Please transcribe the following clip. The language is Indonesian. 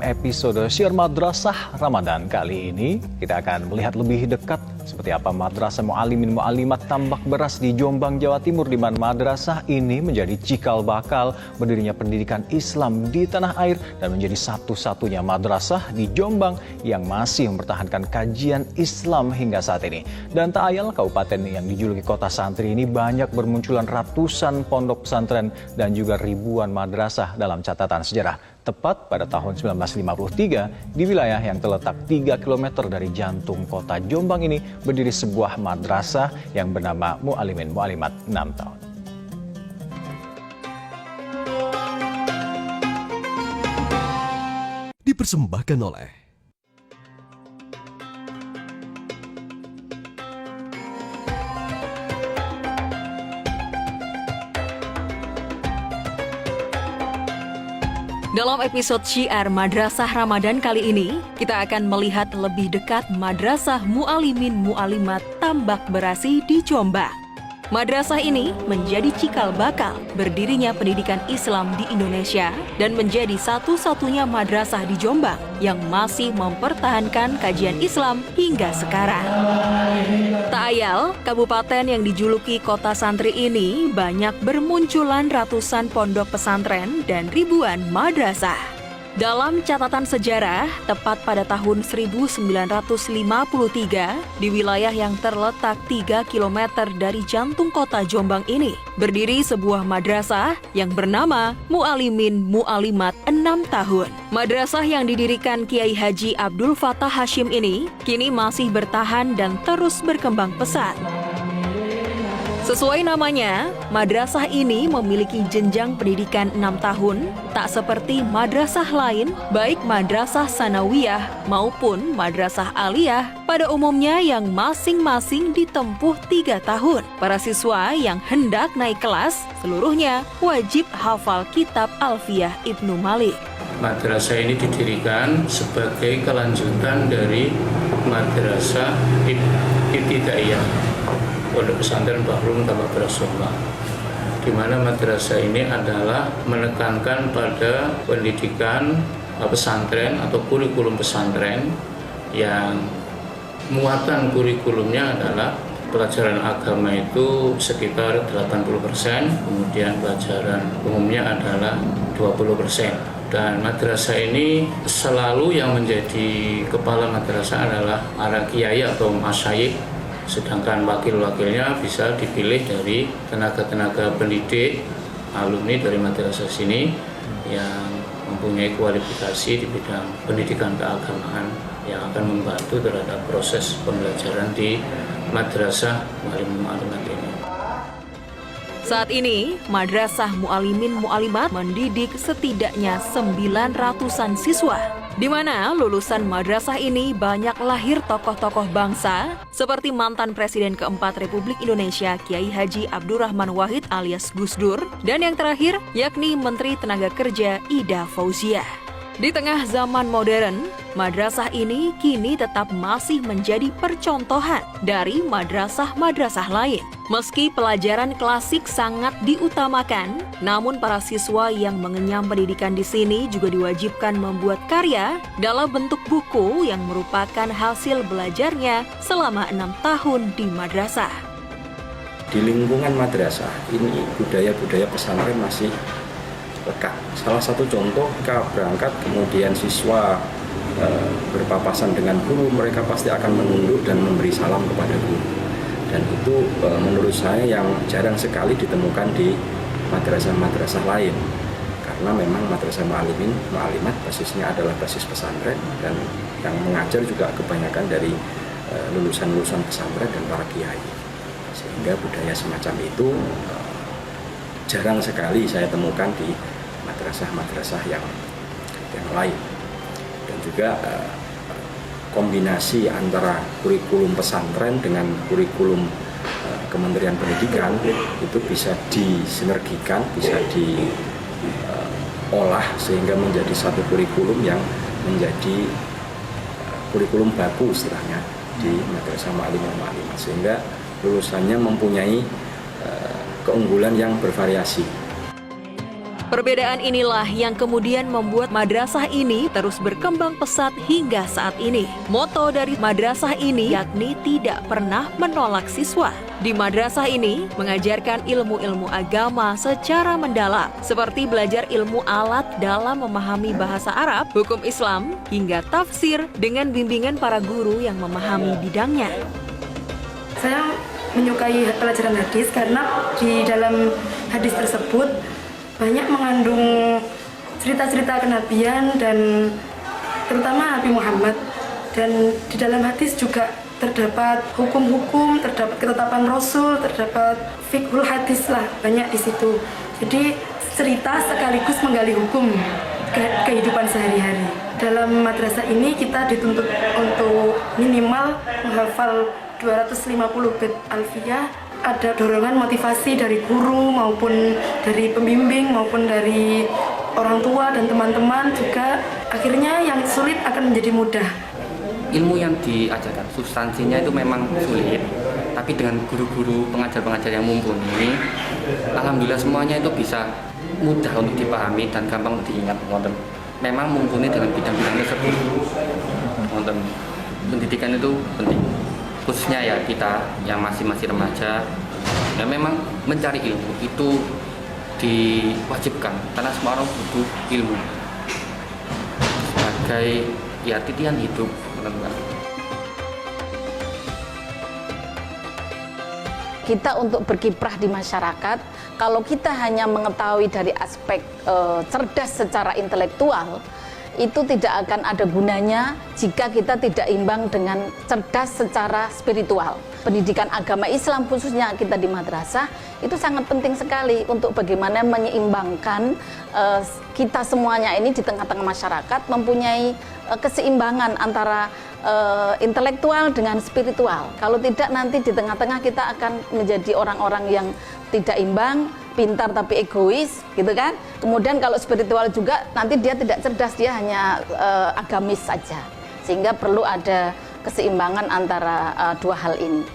episode Syiar Madrasah Ramadan kali ini, kita akan melihat lebih dekat seperti apa Madrasah Mu'alimin Mu'alimat Tambak Beras di Jombang, Jawa Timur, di mana madrasah ini menjadi cikal bakal berdirinya pendidikan Islam di tanah air dan menjadi satu-satunya madrasah di Jombang yang masih mempertahankan kajian Islam hingga saat ini. Dan tak ayal, kabupaten yang dijuluki kota santri ini banyak bermunculan ratusan pondok pesantren dan juga ribuan madrasah dalam catatan sejarah. Tepat pada tahun 1953, di wilayah yang terletak 3 km dari jantung kota Jombang ini berdiri sebuah madrasah yang bernama Mu'alimin Mu'alimat 6 tahun. Dipersembahkan oleh Dalam episode Syiar Madrasah Ramadan kali ini, kita akan melihat lebih dekat Madrasah Mu'alimin Mu'alimat Tambak Berasi di Jombang. Madrasah ini menjadi cikal bakal berdirinya pendidikan Islam di Indonesia dan menjadi satu-satunya madrasah di Jombang yang masih mempertahankan kajian Islam hingga sekarang. Tak ayal, kabupaten yang dijuluki kota santri ini banyak bermunculan ratusan pondok pesantren dan ribuan madrasah. Dalam catatan sejarah, tepat pada tahun 1953, di wilayah yang terletak 3 km dari jantung kota Jombang ini, berdiri sebuah madrasah yang bernama Mu'alimin Mu'alimat 6 tahun. Madrasah yang didirikan Kiai Haji Abdul Fattah Hashim ini kini masih bertahan dan terus berkembang pesat. Sesuai namanya, madrasah ini memiliki jenjang pendidikan 6 tahun, tak seperti madrasah lain, baik madrasah sanawiyah maupun madrasah aliyah, pada umumnya yang masing-masing ditempuh 3 tahun. Para siswa yang hendak naik kelas, seluruhnya wajib hafal kitab Alfiyah Ibnu Malik. Madrasah ini didirikan sebagai kelanjutan dari madrasah Ibtidaiyah Pondok Pesantren Bahrul Tambak Beras Jombang, di mana madrasah ini adalah menekankan pada pendidikan pesantren atau kurikulum pesantren yang muatan kurikulumnya adalah pelajaran agama itu sekitar 80%, kemudian pelajaran umumnya adalah 20%. Dan madrasah ini selalu yang menjadi kepala madrasah adalah para kiai atau masyayikh, sedangkan wakil-wakilnya bisa dipilih dari tenaga-tenaga pendidik, alumni dari madrasah sini yang mempunyai kualifikasi di bidang pendidikan keagamaan yang akan membantu terhadap proses pembelajaran di madrasah Mu'alimin Mu'alimat ini. Saat ini, Madrasah Mu'alimin Mu'alimat mendidik setidaknya 900-an siswa, di mana lulusan madrasah ini banyak lahir tokoh-tokoh bangsa seperti mantan Presiden keempat Republik Indonesia Kiai Haji Abdurrahman Wahid alias Gus Dur, dan yang terakhir yakni Menteri Tenaga Kerja Ida Fauziah. Di tengah zaman modern, madrasah ini kini tetap masih menjadi percontohan dari madrasah-madrasah lain. Meski pelajaran klasik sangat diutamakan, namun para siswa yang mengenyam pendidikan di sini juga diwajibkan membuat karya dalam bentuk buku yang merupakan hasil belajarnya selama 6 tahun di madrasah. Di lingkungan madrasah ini budaya-budaya pesantren masih lekat. Salah satu contoh, ketika berangkat kemudian siswa berpapasan dengan guru, mereka pasti akan menunduk dan memberi salam kepada guru. Dan itu menurut saya yang jarang sekali ditemukan di madrasah-madrasah lain. Karena memang madrasah Mu'alimin Mu'alimat basisnya adalah basis pesantren, dan yang mengajar juga kebanyakan dari lulusan-lulusan pesantren dan para kiai. Sehingga budaya semacam itu jarang sekali saya temukan di madrasah-madrasah yang lain. Dan juga kombinasi antara kurikulum pesantren dengan kurikulum Kementerian Pendidikan itu bisa disinergikan, bisa diolah sehingga menjadi satu kurikulum yang menjadi kurikulum baku istilahnya di Madrasah Mu'alimin Mu'alimat, sehingga lulusannya mempunyai keunggulan yang bervariasi. Perbedaan inilah yang kemudian membuat madrasah ini terus berkembang pesat hingga saat ini. Moto dari madrasah ini yakni tidak pernah menolak siswa. Di madrasah ini mengajarkan ilmu-ilmu agama secara mendalam, seperti belajar ilmu alat dalam memahami bahasa Arab, hukum Islam, hingga tafsir dengan bimbingan para guru yang memahami bidangnya. Saya menyukai pelajaran hadis karena di dalam hadis tersebut banyak mengandung cerita-cerita kenabian dan terutama Nabi Muhammad, dan di dalam hadis juga terdapat hukum-hukum, terdapat ketetapan Rasul, terdapat fiqhul hadis lah, banyak di situ. Jadi cerita sekaligus menggali hukum kehidupan sehari-hari. Dalam madrasah ini kita dituntut untuk minimal menghafal 250 bait alfiyah. Ada dorongan motivasi dari guru maupun dari pembimbing maupun dari orang tua dan teman-teman juga. Akhirnya yang sulit akan menjadi mudah. Ilmu yang diajarkan, substansinya itu memang sulit, tapi dengan guru-guru pengajar-pengajar yang mumpuni, alhamdulillah semuanya itu bisa mudah untuk dipahami dan gampang untuk diingat. Memang mumpuni dengan bidang-bidang tersebut. Pendidikan itu penting, khususnya ya kita yang masih remaja. Dan memang mencari ilmu itu diwajibkan karena semua orang butuh ilmu sebagai ya titian hidup. Kita untuk berkiprah di masyarakat, kalau kita hanya mengetahui dari aspek cerdas secara intelektual, itu tidak akan ada gunanya jika kita tidak imbang dengan cerdas secara spiritual. Pendidikan agama Islam khususnya kita di madrasah itu sangat penting sekali untuk bagaimana menyeimbangkan kita semuanya ini di tengah-tengah masyarakat mempunyai keseimbangan antara intelektual dengan spiritual. Kalau tidak nanti di tengah-tengah kita akan menjadi orang-orang yang tidak imbang, pintar tapi egois, gitu kan. Kemudian kalau spiritual juga nanti dia tidak cerdas, dia hanya agamis saja. Sehingga perlu ada keseimbangan antara dua hal ini.